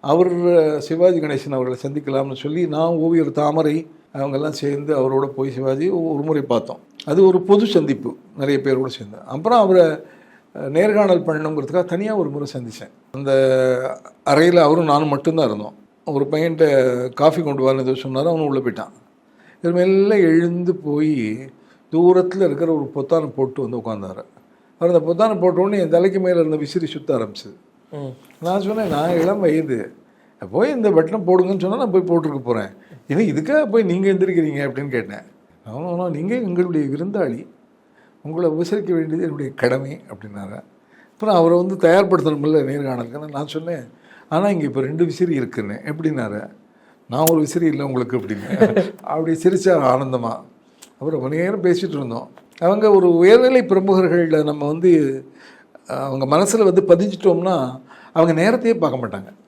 அவர் சிவாஜி கணேசன் அவர்களை சந்திக்கலாம்னு சொல்லி நான் ஓவியர் தாமரை அவங்கெல்லாம் சேர்ந்து அவரோட போய் சிவாஜி ஒரு முறை பார்த்தோம். அது ஒரு பொது சந்திப்பு, நிறைய பேரோடு சேர்ந்து. அப்புறம் அவரை நேர்காணல் பண்ணணுங்கிறதுக்காக தனியாக ஒரு முறை சந்தித்தேன். அந்த அறையில் அவரும் நானும் மட்டும்தான் இருந்தோம். ஒரு பையன்கிட்ட காஃபி கொண்டு வரணும் ஏதோ சொன்னார், அவனும் உள்ளே போயிட்டான். இது மேலே எழுந்து போய் தூரத்தில் இருக்கிற ஒரு பொத்தானை போட்டு வந்து உட்காந்தார். அவர் அந்த பொத்தானை போட்டோடனே என் தலைக்கு மேலே இருந்த விசிறி சுற்ற ஆரம்பிச்சிது. நான் சொன்னேன், நான் இளம் வயது, போய் இந்த பட்டனை போடுங்கன்னு சொன்னால் நான் போய் போட்டிருக்க போகிறேன், ஏன்னா இதுக்காக போய் நீங்கள் எந்திரிக்கிறீங்க அப்படின்னு கேட்டேன். அவனும் நீங்கள் எங்களுடைய விருந்தாளி, உங்களை உபசரிக்க வேண்டியது என்னுடைய கடமை அப்படின்னாரு. அப்புறம் அவரை வந்து தயார்படுத்தணுமில்ல நேர்காணலுக்குன்னு நான் சொன்னேன். ஆனால் இங்கே இப்போ 2 விசிறி இருக்குன்னு. எப்படின்னாரு, நான் ஒரு விசிறி இல்லை உங்களுக்கு அப்படின்னு. அப்படி சிரித்தார் ஆனந்தமாக. அப்புறம் ஒரு நேரம் பேசிகிட்டு இருந்தோம். அவங்க ஒரு உயர்நிலை பிரமுகர்களில் நம்ம வந்து அவங்க மனசில் வந்து பதிஞ்சிட்டோம்னா அவங்க நேரத்தையே பார்க்க மாட்டாங்க.